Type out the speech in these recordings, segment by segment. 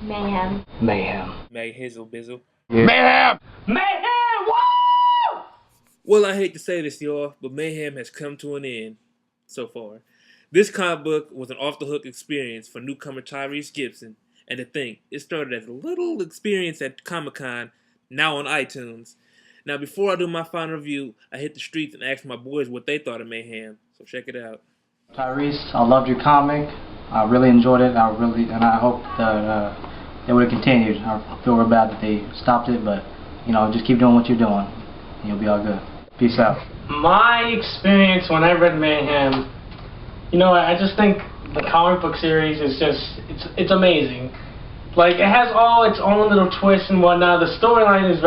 Mayhem. Mayhem. May Hizzle Bizzle. Yeah. Mayhem! Mayhem! Woo! Well, I hate to say this, y'all, but Mayhem has come to an end so far. This comic book was an off-the-hook experience for newcomer Tyrese Gibson. And to think, it started as a little experience at Comic-Con, now on iTunes. Now, before I do my final review, I hit the streets and asked my boys what they thought of Mayhem. So check it out. Tyrese, I loved your comic. I really enjoyed it. And I hope that they would have continued. I feel real bad that they stopped it, but just keep doing what you're doing, and you'll be all good. Peace out. My experience when I read Mayhem, I just think the comic book series is it's amazing. Like, it has all its own little twists and whatnot. The storyline is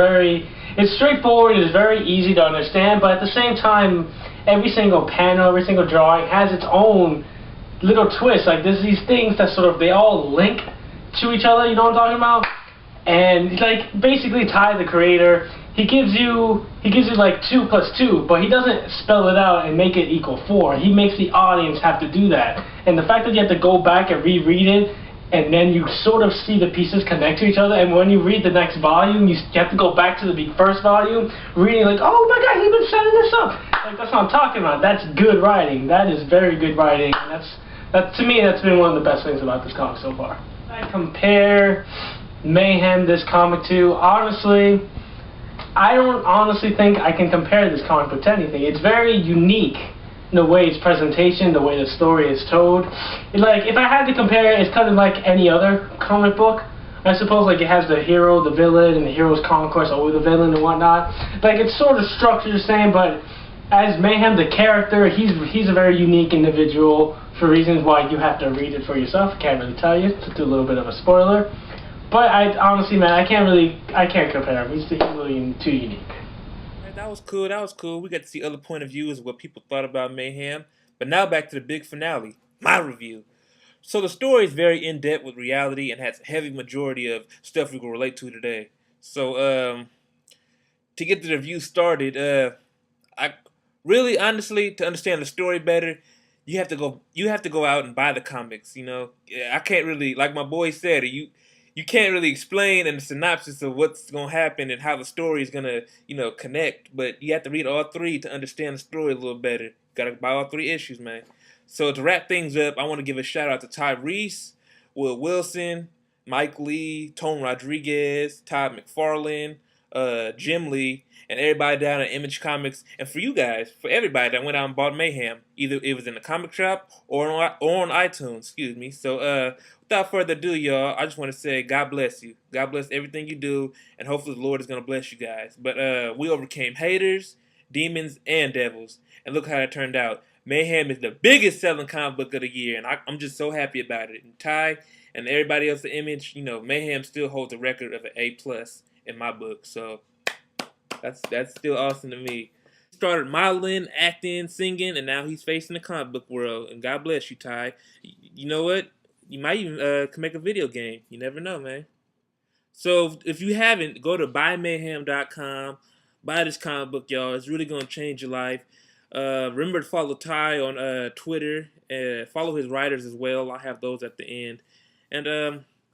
it's straightforward, it's very easy to understand, but at the same time, every single panel, every single drawing has its own little twist. Like, there's these things that they all link to each other, you know what I'm talking about? And, like, basically Ty, the creator, he gives you like 2 + 2, but he doesn't spell it out and make it equal 4. He makes the audience have to do that. And the fact that you have to go back and reread it, and then you sort of see the pieces connect to each other, and when you read the next volume, you have to go back to the first volume, reading like, oh my god, he's been setting this up. Like, that's what I'm talking about. That's good writing. That is very good writing. And to me, that's been one of the best things about this comic so far. I compare Mayhem, this comic, to, honestly, I don't honestly think I can compare this comic book to anything. It's very unique in the way its presentation, the way the story is told. Like, if I had to compare it, it's kind of like any other comic book. I suppose, like, it has the hero, the villain, and the hero's conquest over the villain and whatnot. Like, it's sort of structured the same, but as Mayhem, the character, he's a very unique individual for reasons why you have to read it for yourself. Can't really tell you. It's a little bit of a spoiler. But honestly, man, I can't compare him. He's really too unique. That was cool. We got to see other point of views of what people thought about Mayhem. But now back to the big finale, my review. So the story is very in-depth with reality and has a heavy majority of stuff we can relate to today. So to get the review started, I really, honestly, to understand the story better, you have to go out and buy the comics. I can't really, like my boy said, you can't really explain in the synopsis of what's going to happen and how the story is going to, connect. But you have to read all 3 to understand the story a little better. Got to buy all 3 issues, man. So to wrap things up, I want to give a shout out to Tyrese, Will Wilson, Mike Lee, Tone Rodriguez, Todd McFarlane, Jim Lee, and everybody down at Image Comics. And for you guys, for everybody that went out and bought Mayhem, either it was in the comic shop or on iTunes, excuse me. So without further ado, y'all, I just want to say God bless you. God bless everything you do, and hopefully the Lord is going to bless you guys. But we overcame haters, demons, and devils. And look how it turned out. Mayhem is the biggest selling comic book of the year, and I'm just so happy about it. And Ty and everybody else at Image, Mayhem still holds the record of an A+ in my book. So that's still awesome to me. He started modeling, acting, singing, and now he's facing the comic book world. And God bless you, Ty. You know what? You might even can make a video game. You never know, man. So if you haven't, go to buymayhem.com. Buy this comic book, y'all. It's really going to change your life. Remember to follow Ty on Twitter. Follow his writers as well. I'll have those at the end. And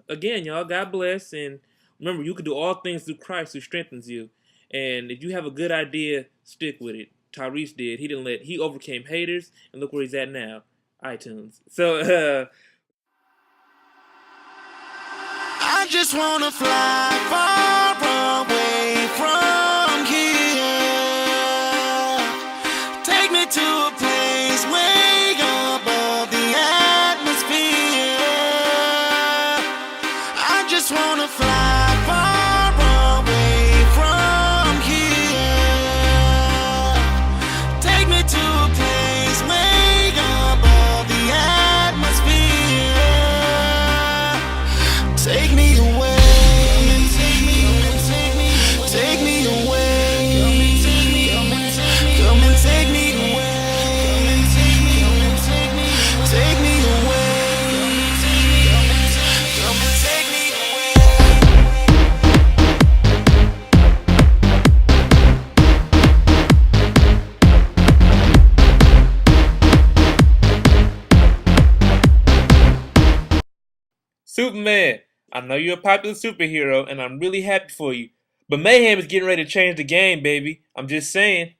again, y'all, God bless. And remember, you can do all things through Christ who strengthens you. And if you have a good idea, stick with it. Tyrese did. He overcame haters, and look where he's at now. iTunes. So, I just wanna fly far away from here. Take me to a place way above the atmosphere. I just wanna fly far away from here. Take me to a place way above the atmosphere. Take me away. Take me away. Come and take me away. Take me away. Come and take me away. Superman, I know you're a popular superhero, and I'm really happy for you. But Mayhem is getting ready to change the game, baby. I'm just saying.